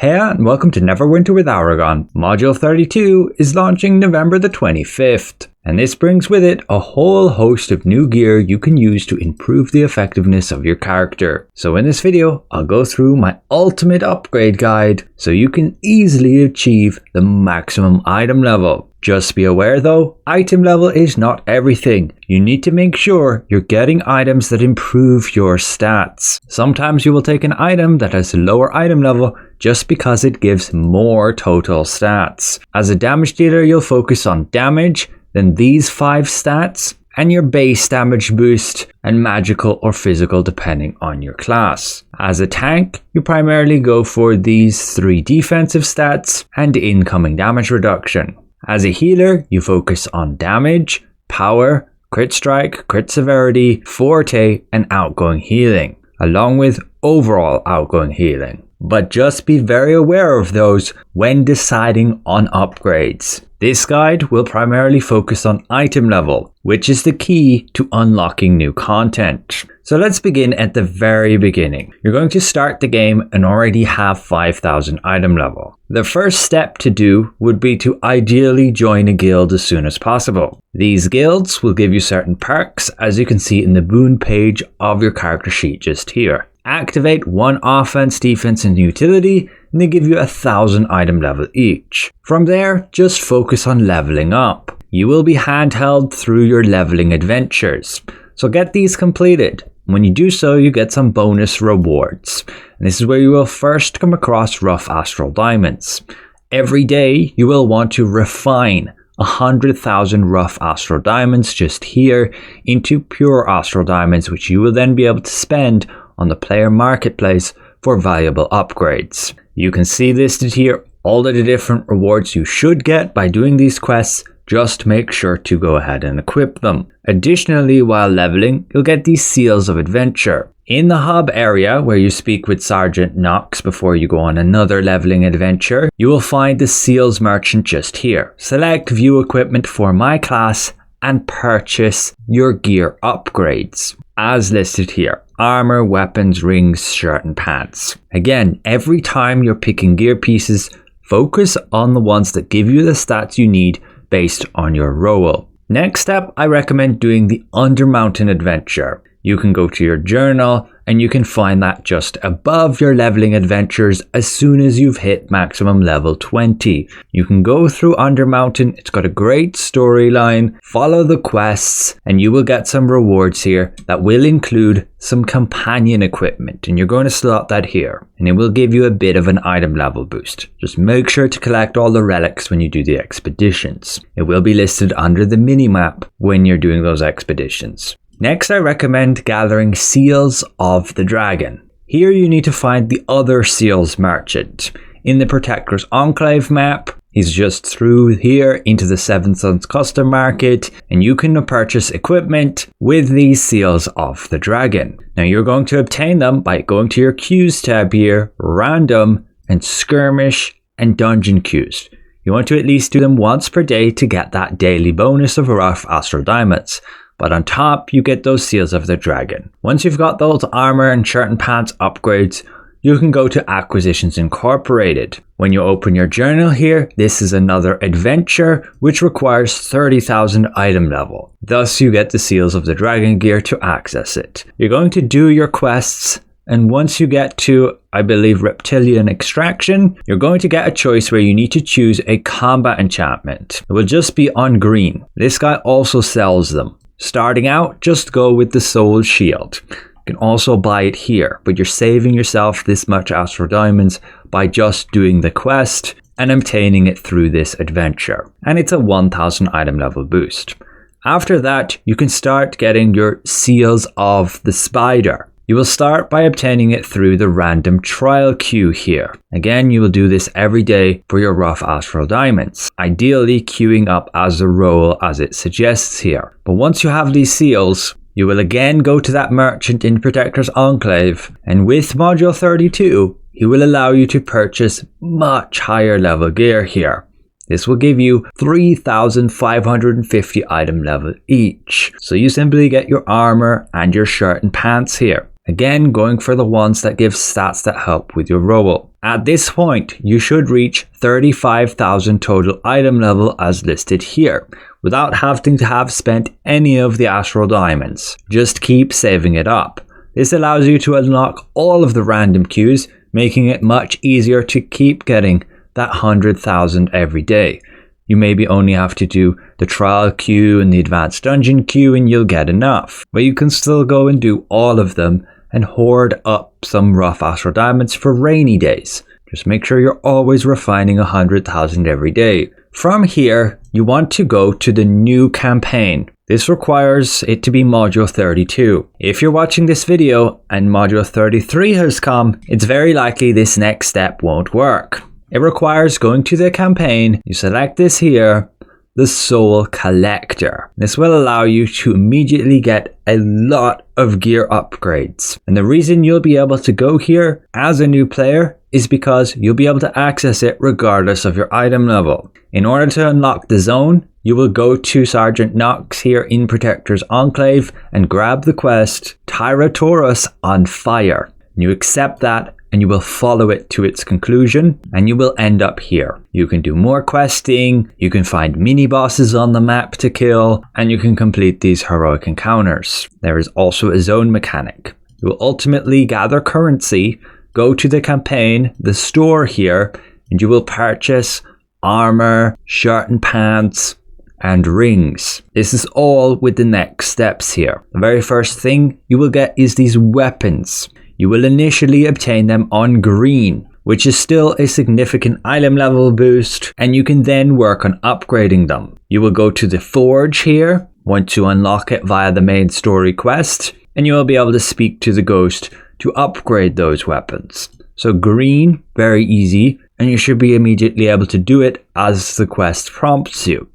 Hey and welcome to Neverwinter with Aragon. Module 32 is launching November the 25th, and this brings with it a whole host of new gear you can use to improve the effectiveness of your character. So in this video, I'll go through my ultimate upgrade guide so you can easily achieve the maximum item level. Just be aware though, item level is not everything. You need to make sure you're getting items that improve your stats. Sometimes you will take an item that has a lower item level just because it gives more total stats. As a damage dealer, you'll focus on damage, then these 5 stats, and your base damage boost, and magical or physical depending on your class. As a tank, you primarily go for these 3 defensive stats and incoming damage reduction. As a healer, you focus on damage, power, crit strike, crit severity, forte, and outgoing healing, along with overall outgoing healing. But just be very aware of those when deciding on upgrades. This guide will primarily focus on item level, which is the key to unlocking new content. So let's begin at the very beginning. You're going to start the game and already have 5,000 item level. The first step to do would be to ideally join a guild as soon as possible. These guilds will give you certain perks, as you can see in the boon page of your character sheet just here. Activate 1 offense, defense, and utility, and they give you 1,000 item level each. From there, just focus on leveling up. You will be handheld through your leveling adventures, so get these completed. When you do so, you get some bonus rewards, and this is where you will first come across rough Astral Diamonds. Every day, you will want to refine 100,000 rough Astral Diamonds just here into pure Astral Diamonds, which you will then be able to spend on the player marketplace for valuable upgrades. You can see listed here all of the different rewards you should get by doing these quests. Just make sure to go ahead and equip them. Additionally, while leveling, you'll get these seals of adventure. In the hub area where you speak with Sergeant Knox before you go on another leveling adventure, you will find the seals merchant just here. Select view equipment for my class and purchase your gear upgrades as listed here: armor, weapons, rings, shirt and pants. Again, every time you're picking gear pieces, focus on the ones that give you the stats you need based on your role. Next up, I recommend doing the Undermountain adventure. You can go to your journal and you can find that just above your leveling adventures as soon as you've hit maximum level 20. You can go through Undermountain, it's got a great storyline, follow the quests, and you will get some rewards here that will include some companion equipment, and you're going to slot that here, and it will give you a bit of an item level boost. Just make sure to collect all the relics when you do the expeditions. It will be listed under the minimap when you're doing those expeditions. Next, I recommend gathering Seals of the Dragon. Here you need to find the other Seals merchant. In the Protector's Enclave map, he's just through here into the Seven Suns custom market, and you can purchase equipment with these Seals of the Dragon. Now you're going to obtain them by going to your queues tab here, random, and skirmish, and dungeon queues. You want to at least do them once per day to get that daily bonus of rough Astral Diamonds. But on top, you get those Seals of the Dragon. Once you've got those armor and shirt and pants upgrades, you can go to Acquisitions Incorporated. When you open your journal here, this is another adventure which requires 30,000 item level. Thus, you get the Seals of the Dragon gear to access it. You're going to do your quests, and once you get to, I believe, Reptilian Extraction, you're going to get a choice where you need to choose a combat enchantment. It will just be on green. This guy also sells them. Starting out, just go with the Soul Shield. You can also buy it here, but you're saving yourself this much Astral Diamonds by just doing the quest and obtaining it through this adventure. And it's a 1,000 item level boost. After that, you can start getting your Seals of the Spider. You will start by obtaining it through the random trial queue here. Again, you will do this every day for your rough Astral Diamonds, ideally queuing up as a role as it suggests here. But once you have these seals, you will again go to that merchant in Protector's Enclave, and with module 32, he will allow you to purchase much higher level gear here. This will give you 3,550 item level each. So you simply get your armor and your shirt and pants here. Again, going for the ones that give stats that help with your role. At this point, you should reach 35,000 total item level as listed here, without having to have spent any of the Astral Diamonds. Just keep saving it up. This allows you to unlock all of the random queues, making it much easier to keep getting that 100,000 every day. You maybe only have to do the trial queue and the advanced dungeon queue and you'll get enough. But you can still go and do all of them and hoard up some rough Astral Diamonds for rainy days. Just make sure you're always refining 100,000 every day. From here, you want to go to the new campaign. This requires it to be module 32. If you're watching this video and module 33 has come, it's very likely this next step won't work. It requires going to the campaign, you select this here, the Soul Collector. This will allow you to immediately get a lot of gear upgrades. And the reason you'll be able to go here as a new player is because you'll be able to access it regardless of your item level. In order to unlock the zone, you will go to Sergeant Knox here in Protector's Enclave and grab the quest Tyrannosaurus on Fire. You accept that and you will follow it to its conclusion and you will end up here. You can do more questing, you can find mini bosses on the map to kill, and you can complete these heroic encounters. There is also a zone mechanic. You will ultimately gather currency, go to the campaign, the store here, and you will purchase armor, shirt and pants, and rings. This is all with the next steps here. The very first thing you will get is these weapons. You will initially obtain them on green, which is still a significant item level boost, and you can then work on upgrading them. You will go to the forge here, want to unlock it via the main story quest, and you will be able to speak to the ghost to upgrade those weapons. So green, very easy, and you should be immediately able to do it as the quest prompts you.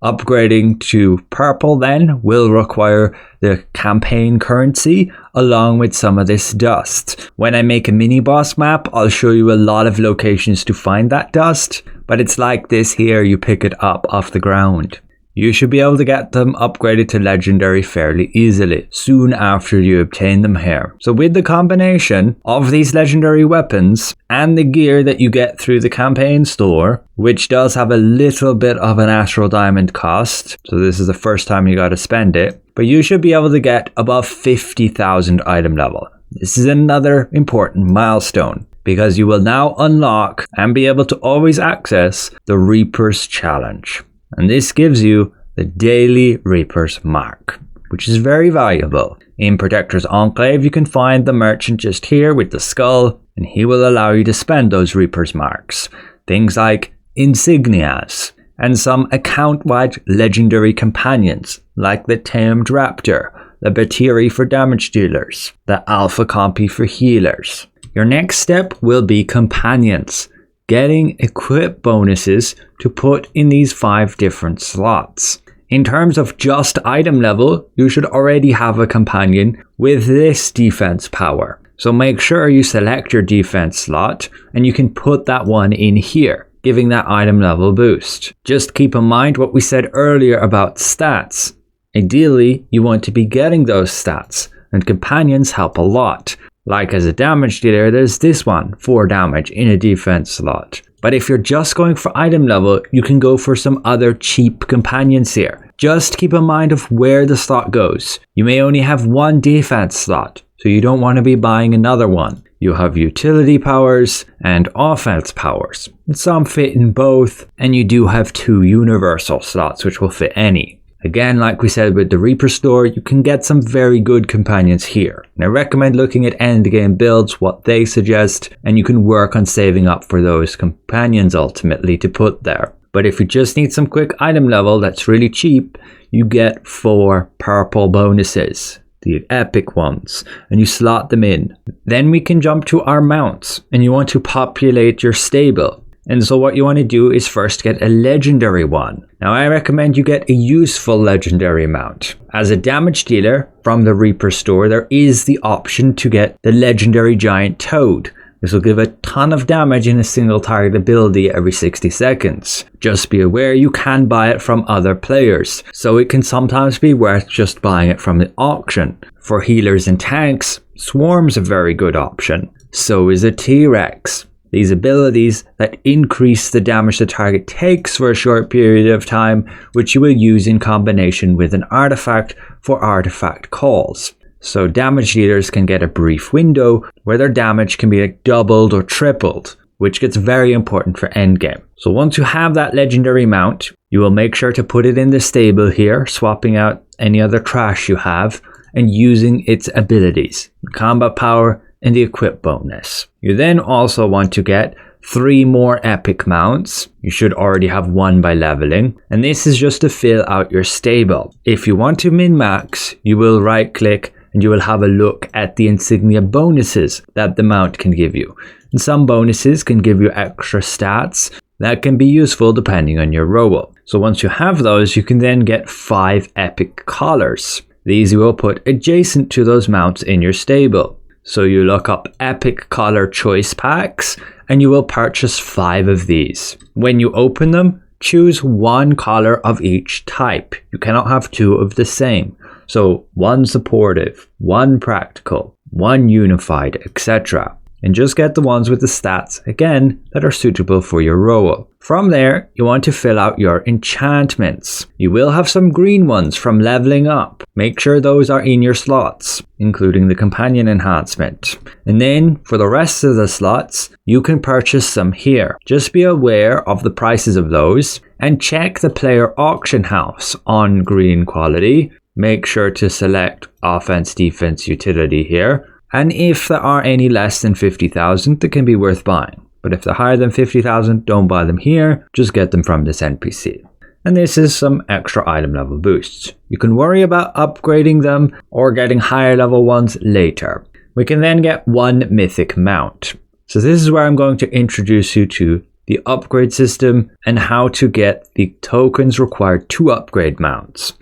Upgrading to purple then will require the campaign currency along with some of this dust. When I make a mini boss map, I'll show you a lot of locations to find that dust, but it's like this here, you pick it up off the ground. You should be able to get them upgraded to legendary fairly easily, soon after you obtain them here. So with the combination of these legendary weapons and the gear that you get through the campaign store, which does have a little bit of an Astral Diamond cost, so this is the first time you gotta spend it, but you should be able to get above 50,000 item level. This is another important milestone, because you will now unlock and be able to always access the Reaper's Challenge. And this gives you the Daily Reaper's Mark, which is very valuable. In Protector's Enclave, you can find the merchant just here with the skull, and he will allow you to spend those Reaper's Marks. Things like Insignias, and some account-wide legendary companions, like the Tamed Raptor, the Batiri for damage dealers, the Alpha Compy for healers. Your next step will be companions. Getting equip bonuses to put in these 5 different slots. In terms of just item level, you should already have a companion with this defense power. So make sure you select your defense slot and you can put that one in here, giving that item level boost. Just keep in mind what we said earlier about stats. Ideally, you want to be getting those stats, and companions help a lot. Like as a damage dealer, there's this one, 4 damage in a defense slot. But if you're just going for item level, you can go for some other cheap companions here. Just keep in mind of where the slot goes. You may only have 1 defense slot, so you don't want to be buying another one. You have utility powers and offense powers. Some fit in both, and you do have 2 universal slots, which will fit any. Again, like we said with the Reaper store, you can get some very good companions here. And I recommend looking at endgame builds, what they suggest, and you can work on saving up for those companions ultimately to put there. But if you just need some quick item level that's really cheap, you get 4 purple bonuses, the epic ones, and you slot them in. Then we can jump to our mounts, and you want to populate your stable. And so what you want to do is first get a legendary one. Now I recommend you get a useful legendary mount. As a damage dealer from the Reaper store, there is the option to get the legendary giant toad. This will give a ton of damage in a single target ability every 60 seconds. Just be aware you can buy it from other players, so it can sometimes be worth just buying it from the auction. For healers and tanks, Swarm's a very good option. So is a T-Rex. these abilities that increase the damage the target takes for a short period of time, which you will use in combination with an artifact for artifact calls. So damage dealers can get a brief window where their damage can be doubled or tripled, which gets very important for endgame. So once you have that legendary mount, you will make sure to put it in the stable here, swapping out any other trash you have and using its abilities, combat power and the equip bonus. You then also want to get 3 more epic mounts. You should already have 1 by leveling, and this is just to fill out your stable. If you want to min-max, you will right click and you will have a look at the insignia bonuses that the mount can give you. And some bonuses can give you extra stats that can be useful depending on your role. So once you have those, you can then get 5 epic collars. These you will put adjacent to those mounts in your stable. So you look up epic collar choice packs and you will purchase 5 of these. When you open them, choose 1 collar of each type. You cannot have 2 of the same. So 1 supportive, 1 practical, 1 unified, etc. And just get the ones with the stats, again, that are suitable for your role. From there, you want to fill out your enchantments. You will have some green ones from leveling up. Make sure those are in your slots, including the companion enhancement. And then, for the rest of the slots, you can purchase some here. Just be aware of the prices of those, and check the player auction house on green quality. Make sure to select offense, defense, utility here. And if there are any less than 50,000, they can be worth buying. But if they're higher than 50,000, don't buy them here, just get them from this NPC. And this is some extra item level boosts. You can worry about upgrading them or getting higher level ones later. We can then get 1 mythic mount. So this is where I'm going to introduce you to the upgrade system and how to get the tokens required to upgrade mounts.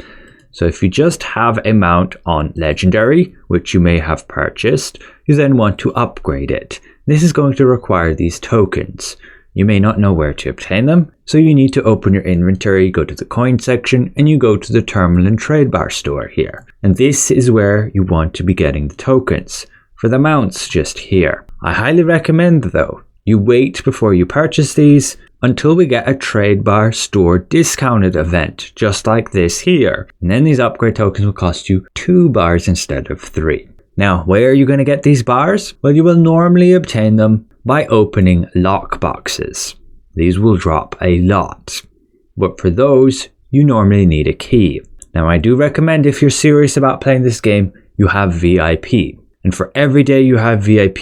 So if you just have a mount on legendary, which you may have purchased, you then want to upgrade it. This is going to require these tokens. You may not know where to obtain them, so you need to open your inventory, go to the coin section, and you go to the terminal and trade bar store here. And this is where you want to be getting the tokens for the mounts just here. I highly recommend though, you wait before you purchase these until we get a trade bar store discounted event, just like this here. And then these upgrade tokens will cost you 2 bars instead of 3. Now, where are you going to get these bars? Well, you will normally obtain them by opening lockboxes. These will drop a lot, but for those, you normally need a key. Now, I do recommend if you're serious about playing this game, you have VIP. And for every day you have VIP,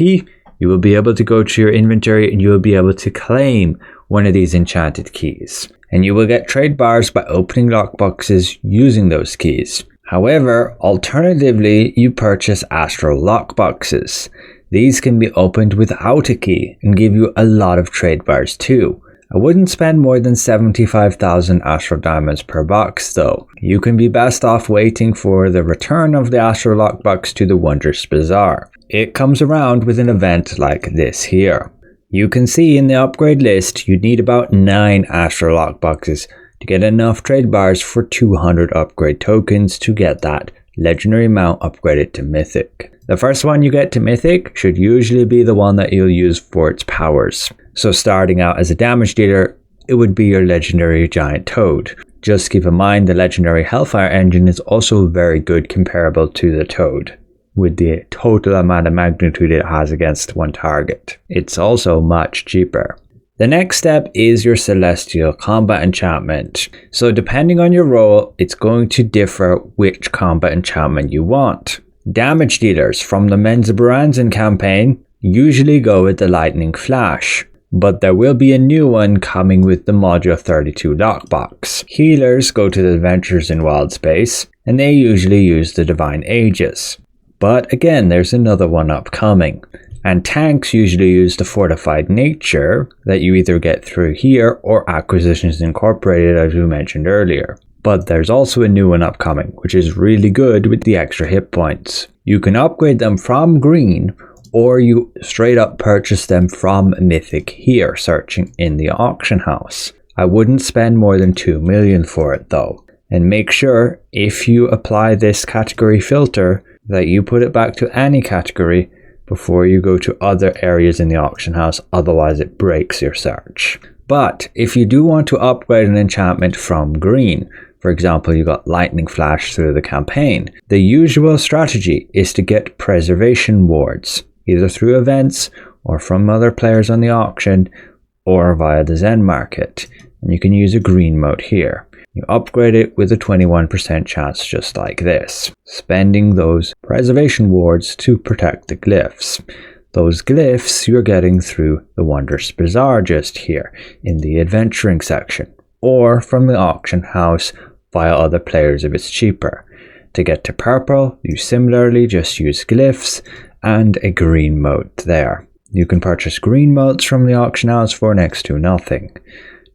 you will be able to go to your inventory and you will be able to claim one of these enchanted keys. And you will get trade bars by opening lockboxes using those keys. However, alternatively, you purchase Astral Lockboxes. These can be opened without a key and give you a lot of trade bars too. I wouldn't spend more than 75,000 Astral Diamonds per box though. You can be best off waiting for the return of the Astral Lockbox to the Wondrous Bazaar. It comes around with an event like this here. You can see in the upgrade list you need about 9 Astral Lockboxes to get enough trade bars for 200 upgrade tokens to get that legendary mount upgraded to Mythic. The first one you get to Mythic should usually be the one that you'll use for its powers. So starting out as a damage dealer, it would be your legendary giant toad. Just keep in mind the legendary Hellfire engine is also very good comparable to the toad, with the total amount of magnitude it has against one target. It's also much cheaper. The next step is your Celestial Combat Enchantment. So depending on your role, it's going to differ which combat enchantment you want. Damage dealers from the Menzoberranzan campaign usually go with the Lightning Flash, but there will be a new one coming with the Module 32 Lockbox. Healers go to the Adventures in Wild Space, and they usually use the Divine Aegis. But again, there's another one upcoming. And tanks usually use the Fortified Nature that you either get through here or Acquisitions Incorporated, as we mentioned earlier. But there's also a new one upcoming, which is really good with the extra hit points. You can upgrade them from green, or you straight up purchase them from Mythic here, searching in the auction house. I wouldn't spend more than 2 million for it though. And make sure, if you apply this category filter, that you put it back to any category before you go to other areas in the auction house, otherwise it breaks your search. But if you do want to upgrade an enchantment from green, for example, you got lightning flash through the campaign, the usual strategy is to get preservation wards, either through events or from other players on the auction or via the Zen market. And you can use a green mote here. You upgrade it with a 21% chance just like this, spending those preservation wards to protect the glyphs. Those glyphs you're getting through the Wondrous Bazaar just here in the adventuring section, or from the auction house via other players if it's cheaper. To get to purple, you similarly just use glyphs and a green mote there. You can purchase green motes from the auction house for next to nothing.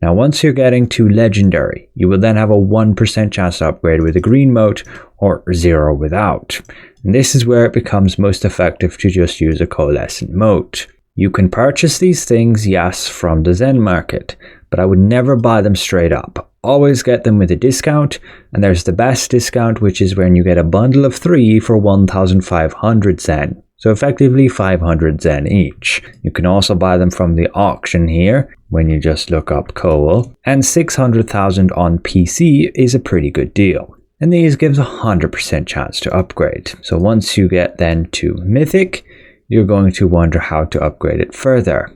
Now once you're getting to legendary, you will then have a 1% chance to upgrade with a green mote or 0 without. And this is where it becomes most effective to just use a coalescent mote. You can purchase these things, yes, from the Zen market, but I would never buy them straight up. Always get them with a discount, and there's the best discount, which is when you get a bundle of 3 for 1,500 Zen. So effectively 500 Zen each. You can also buy them from the auction here when you just look up coal, and 600,000 on PC is a pretty good deal. And these gives a 100% chance to upgrade. So once you get then to Mythic, you're going to wonder how to upgrade it further.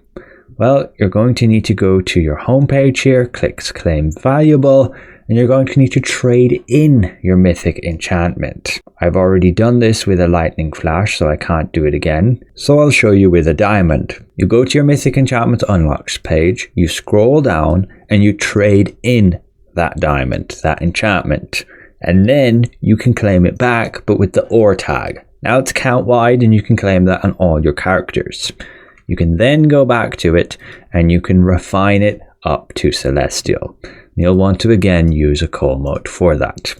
Well, you're going to need to go to your homepage here, click Claim Valuable, and you're going to need to trade in your Mythic enchantment. I've already done this with a lightning flash, so I can't do it again. So I'll show you with a diamond. You go to your Mythic Enchantments Unlocks page, you scroll down, and you trade in that diamond, that enchantment. And then you can claim it back, but with the OR tag. Now it's count wide, and you can claim that on all your characters. You can then go back to it, and you can refine it up to Celestial. You'll want to again use a coal mote for that.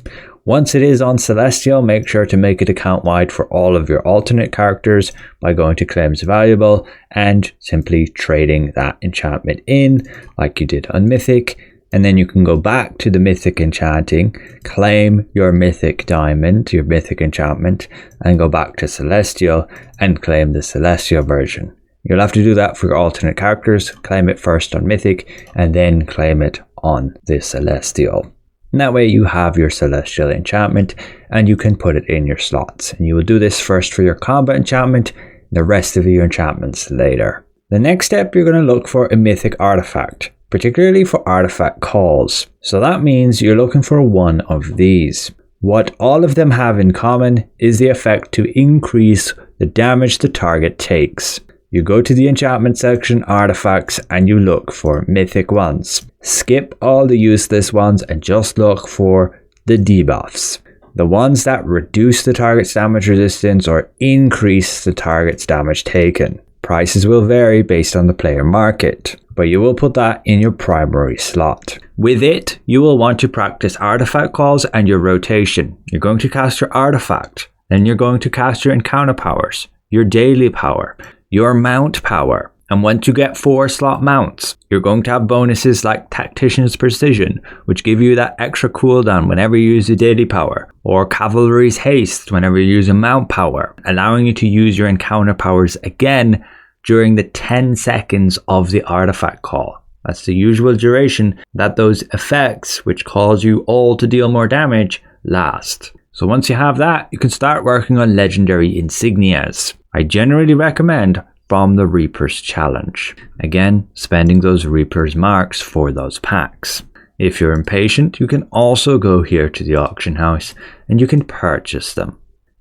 Once it is on Celestial, make sure to make it account wide for all of your alternate characters by going to Claims Valuable and simply trading that enchantment in like you did on Mythic. And then you can go back to the Mythic enchanting, claim your Mythic diamond, your Mythic enchantment, and go back to Celestial and claim the Celestial version. You'll have to do that for your alternate characters, claim it first on Mythic, and then claim it on the Celestial. And that way you have your Celestial enchantment, and you can put it in your slots. And you will do this first for your combat enchantment, the rest of your enchantments later. The next step, you're going to look for a Mythic artifact, particularly for artifact calls. So that means you're looking for one of these. What all of them have in common is the effect to increase the damage the target takes. You go to the enchantment section, artifacts, and you look for mythic ones. Skip all the useless ones and just look for the debuffs. The ones that reduce the target's damage resistance or increase the target's damage taken. Prices will vary based on the player market, but you will put that in your primary slot. With it, you will want to practice artifact calls and your rotation. You're going to cast your artifact, then you're going to cast your encounter powers, your daily power, your mount power, and once you get 4 slot mounts, you're going to have bonuses like Tactician's Precision, which give you that extra cooldown whenever you use a daily power, or Cavalry's Haste whenever you use a mount power, allowing you to use your encounter powers again during the 10 seconds of the artifact call. That's the usual duration that those effects, which cause you all to deal more damage, last. So once you have that, you can start working on legendary Insignias. I generally recommend from the Reaper's Challenge. Again, spending those Reaper's marks for those packs. If you're impatient, you can also go here to the auction house and you can purchase them.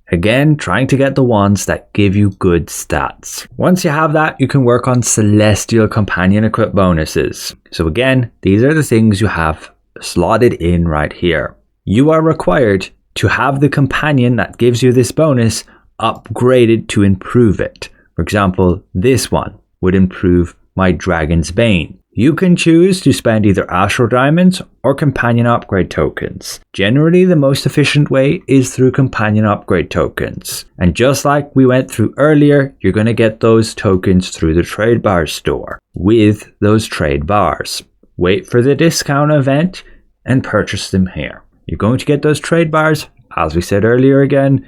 Again, trying to get the ones that give you good stats. Once you have that, you can work on Celestial Companion equip bonuses. So again, these are the things you have slotted in right here. You are required to have the companion that gives you this bonus upgraded to improve it. For example, this one would improve my Dragon's Bane. You can choose to spend either Astral Diamonds or Companion Upgrade tokens. Generally, the most efficient way is through Companion Upgrade tokens. And just like we went through earlier, you're going to get those tokens through the Trade Bars store with those Trade Bars. Wait for the discount event and purchase them here. You're going to get those Trade Bars, as we said earlier again,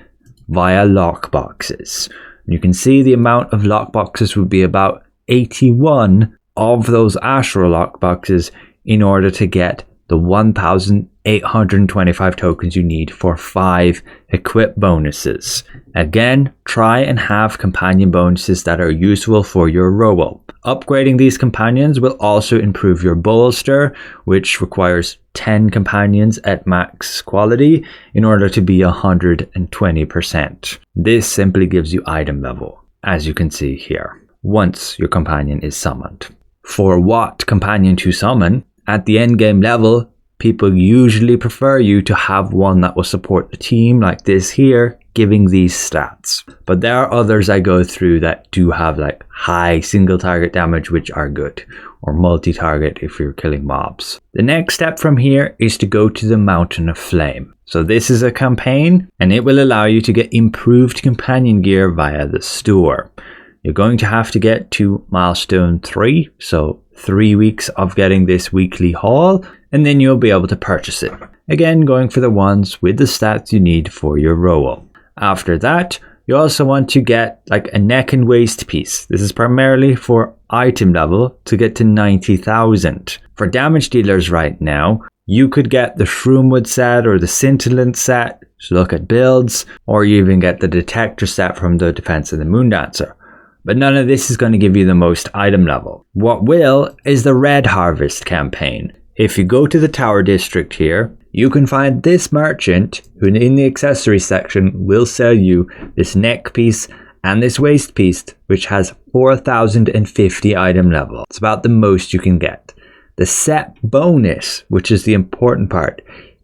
via Lockboxes. You can see the amount of lockboxes would be about 81 of those Astral lockboxes in order to get the 1,825 tokens you need for 5 equip bonuses. Again, try and have companion bonuses that are useful for your role. Upgrading these companions will also improve your bolster, which requires 10 companions at max quality in order to be 120%. This simply gives you item level, as you can see here, once your companion is summoned. For what companion to summon, at the endgame level, people usually prefer you to have one that will support the team like this here, giving these stats. But there are others I go through that do have like high single target damage, which are good, or multi-target if you're killing mobs. The next step from here is to go to the Mountain of Flame. So this is a campaign and it will allow you to get improved companion gear via the store. You're going to have to get to milestone 3, so 3 weeks of getting this weekly haul, and then you'll be able to purchase it. Again, going for the ones with the stats you need for your role. After that, you also want to get like a neck and waist piece. This is primarily for item level to get to 90,000. For damage dealers right now, you could get the Shroomwood set or the Scintillant set to look at builds, or you even get the Detector set from the Defense of the Moondancer. But none of this is going to give you the most item level. What will is the Red Harvest campaign. If you go to the Tower District here, you can find this merchant who in the accessory section will sell you this neck piece and this waist piece, which has 4,050 item level. It's about the most you can get. The set bonus, which is the important part,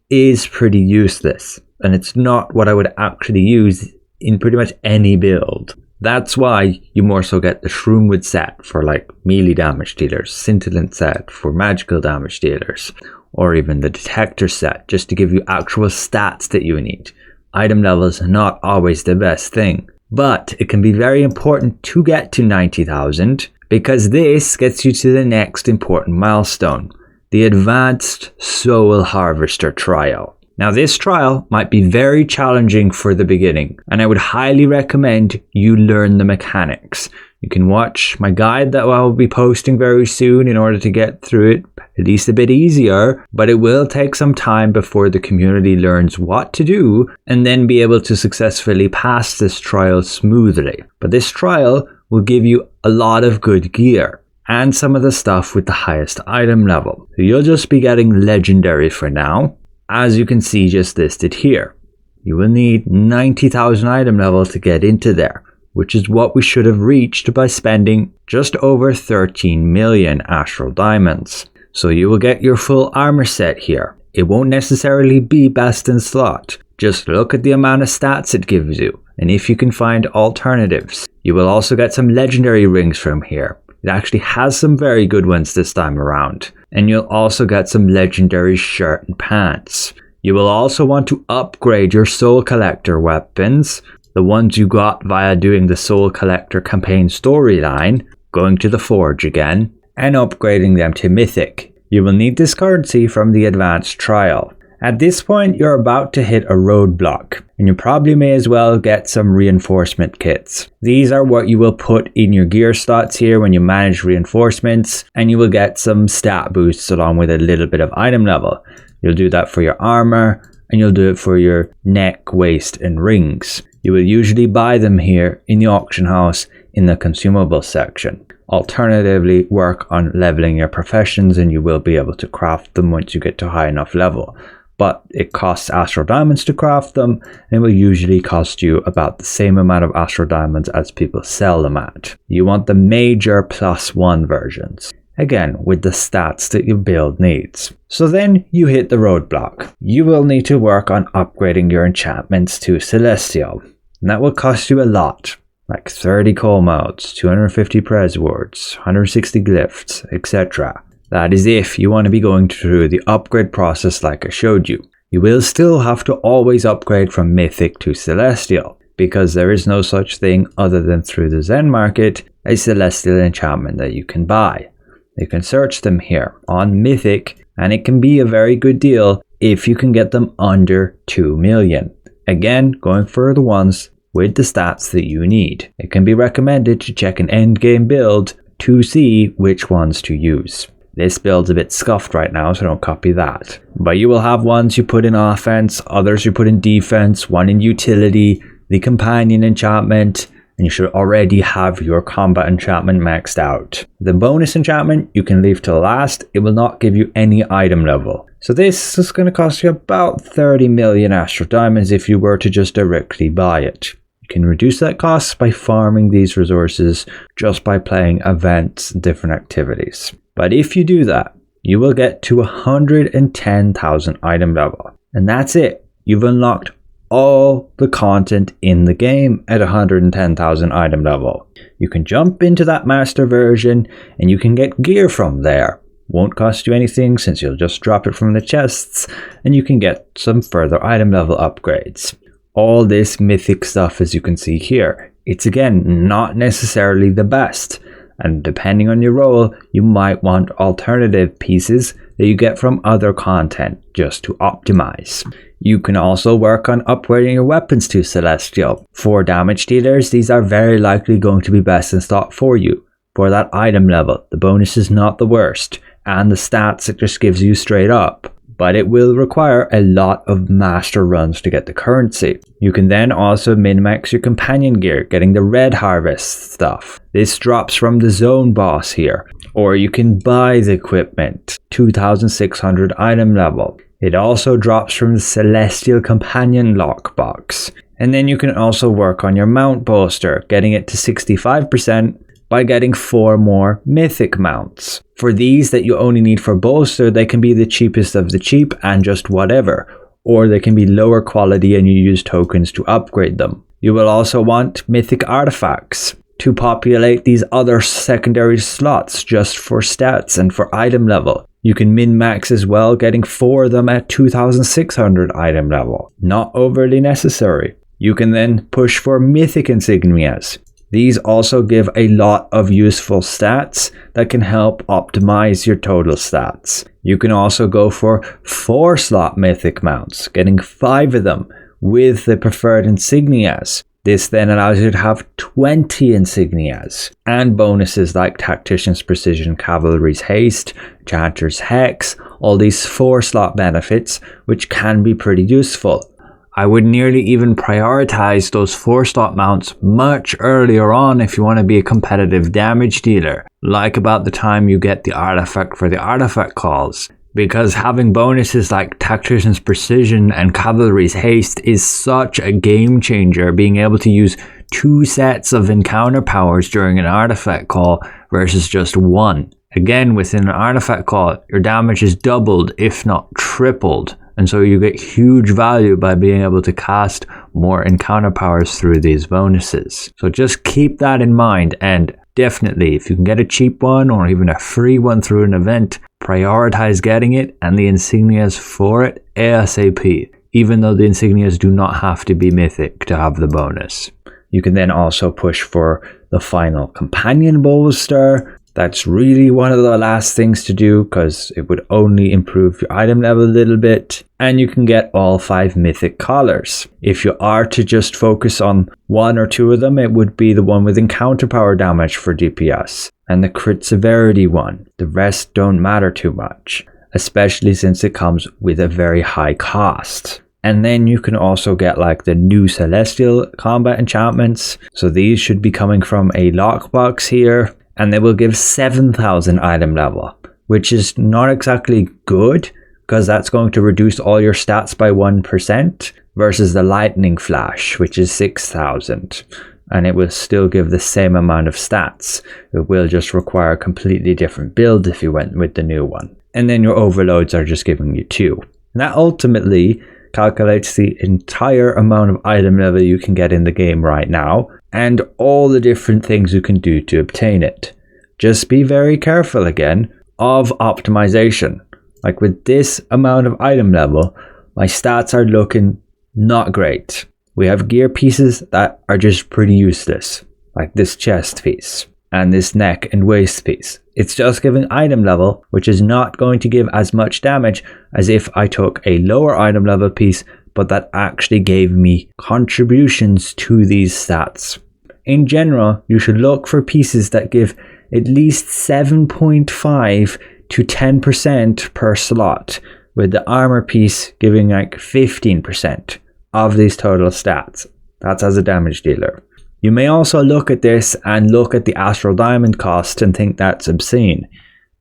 is pretty useless, and it's not what I would actually use in pretty much any build. That's why you more so get the Shroomwood set for like melee damage dealers, Scintillant set for magical damage dealers, or even the Detector set just to give you actual stats that you need. Item level is not always the best thing, but it can be very important to get to 90,000 because this gets you to the next important milestone, the Advanced Soul Harvester trial. Now this trial might be very challenging for the beginning, and I would highly recommend you learn the mechanics. You can watch my guide that I will be posting very soon in order to get through it at least a bit easier, but it will take some time before the community learns what to do and then be able to successfully pass this trial smoothly. But this trial will give you a lot of good gear and some of the stuff with the highest item level. So you'll just be getting legendary for now, as you can see just listed here. You will need 90,000 item level to get into there, which is what we should have reached by spending just over 13 million Astral Diamonds. So you will get your full armor set here. It won't necessarily be best in slot. Just look at the amount of stats it gives you, and if you can find alternatives. You will also get some legendary rings from here. It actually has some very good ones this time around. And you'll also get some legendary shirt and pants. You will also want to upgrade your Soul Collector weapons, the ones you got via doing the Soul Collector campaign storyline, going to the Forge again, and upgrading them to Mythic. You will need this currency from the Advanced Trial. At this point, you're about to hit a roadblock, and you probably may as well get some reinforcement kits. These are what you will put in your gear slots here when you manage reinforcements, and you will get some stat boosts along with a little bit of item level. You'll do that for your armor, and you'll do it for your neck, waist, and rings. You will usually buy them here in the auction house in the consumable section. Alternatively, work on leveling your professions and you will be able to craft them once you get to high enough level. But it costs Astral Diamonds to craft them, and it will usually cost you about the same amount of Astral Diamonds as people sell them at. You want the major +1 versions, again with the stats that your build needs. So then you hit the roadblock. You will need to work on upgrading your enchantments to Celestial, and that will cost you a lot, like 30 coal motes, 250 pres words, 160 glyphs, etc. That is if you want to be going through the upgrade process like I showed you. You will still have to always upgrade from Mythic to Celestial, because there is no such thing other than through the Zen market a Celestial enchantment that you can buy. You can search them here on Mythic, and it can be a very good deal if you can get them under 2 million. Again, going for the ones with the stats that you need. It can be recommended to check an endgame build to see which ones to use. This build's a bit scuffed right now, so don't copy that. But you will have ones you put in offense, others you put in defense, one in utility, the companion enchantment, and you should already have your combat enchantment maxed out. The bonus enchantment you can leave till last. It will not give you any item level. So this is going to cost you about 30 million Astral Diamonds if you were to just directly buy it. You can reduce that cost by farming these resources just by playing events and different activities. But if you do that, you will get to 110,000 item level. And that's it. You've unlocked all the content in the game at 110,000 item level. You can jump into that master version and you can get gear from there. Won't cost you anything since you'll just drop it from the chests, and you can get some further item level upgrades. All this mythic stuff, as you can see here, it's again not necessarily the best. And depending on your role, you might want alternative pieces that you get from other content just to optimize. You can also work on upgrading your weapons to Celestial. For damage dealers, these are very likely going to be best in stock for you. For that item level, the bonus is not the worst, and the stats it just gives you straight up. But it will require a lot of master runs to get the currency. You can then also min-max your companion gear, getting the red harvest stuff. This drops from the zone boss here. Or you can buy the equipment, 2600 item level. It also drops from the Celestial Companion lockbox. And then you can also work on your mount bolster, getting it to 65%. By getting 4 more mythic mounts. For these that you only need for bolster, they can be the cheapest of the cheap and just whatever, or they can be lower quality and you use tokens to upgrade them. You will also want mythic artifacts to populate these other secondary slots just for stats and for item level. You can min-max as well, getting 4 of them at 2600 item level. Not overly necessary. You can then push for mythic insignias. These also give a lot of useful stats that can help optimize your total stats. You can also go for 4 slot mythic mounts, getting 5 of them with the preferred insignias. This then allows you to have 20 insignias and bonuses like Tactician's Precision, Cavalry's Haste, Enchanter's Hex, all these 4 slot benefits which can be pretty useful. I would nearly even prioritize those 4 slot mounts much earlier on if you want to be a competitive damage dealer, like about the time you get the artifact for the artifact calls. Because having bonuses like Tactician's Precision and Cavalry's Haste is such a game changer, being able to use 2 sets of encounter powers during an artifact call versus just 1. Again, within an artifact call, your damage is doubled if not tripled. And so you get huge value by being able to cast more encounter powers through these bonuses. So just keep that in mind, and definitely if you can get a cheap one or even a free one through an event, prioritize getting it and the insignias for it ASAP, even though the insignias do not have to be mythic to have the bonus. You can then also push for the final companion bolster. That's really one of the last things to do because it would only improve your item level a little bit. And you can get all 5 mythic collars. If you are to just focus on 1 or 2 of them, it would be the one with encounter power damage for DPS and the crit severity one. The rest don't matter too much, especially since it comes with a very high cost. And then you can also get like the new Celestial combat enchantments. So these should be coming from a lockbox here. And they will give 7,000 item level, which is not exactly good because that's going to reduce all your stats by 1% versus the lightning flash, which is 6,000. And it will still give the same amount of stats. It will just require a completely different build if you went with the new one. And then your overloads are just giving you 2. And that ultimately calculates the entire amount of item level you can get in the game right now and all the different things you can do to obtain it. Just be very careful again of optimization. Like with this amount of item level, my stats are looking not great. We have gear pieces that are just pretty useless, like this chest piece and this neck and waist piece. It's just giving item level, which is not going to give as much damage as if I took a lower item level piece, but that actually gave me contributions to these stats. In general, you should look for pieces that give at least 7.5 to 10% per slot, with the armor piece giving like 15% of these total stats. That's as a damage dealer. You may also look at this and look at the Astral Diamond cost and think that's obscene.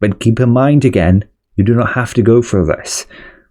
But keep in mind again, you do not have to go for this.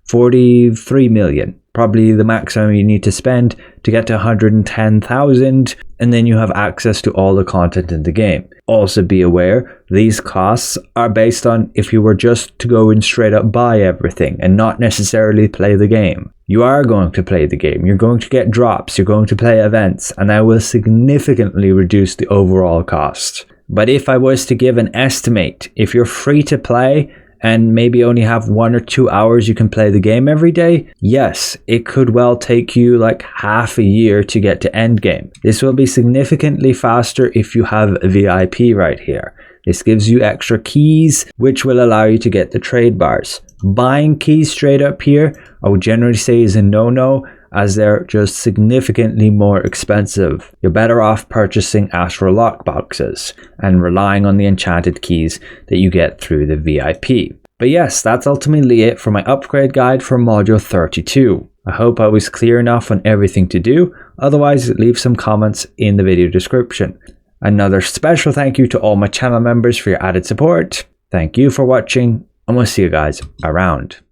43 million, probably the maximum you need to spend to get to 110,000, and then you have access to all the content in the game. Also be aware, these costs are based on if you were just to go and straight up buy everything and not necessarily play the game. You are going to play the game, you're going to get drops, you're going to play events, and that will significantly reduce the overall cost. But if I was to give an estimate, if you're free to play and maybe only have 1 or 2 hours you can play the game every day, yes, it could well take you like half a year to get to endgame. This will be significantly faster if you have a VIP right here. This gives you extra keys, which will allow you to get the trade bars. Buying keys straight up here, I would generally say is a no-no, as they're just significantly more expensive. You're better off purchasing Astral Lockboxes and relying on the enchanted keys that you get through the VIP. But yes, that's ultimately it for my upgrade guide for Module 32. I hope I was clear enough on everything to do, otherwise leave some comments in the video description. Another special thank you to all my channel members for your added support. Thank you for watching, and we'll see you guys around.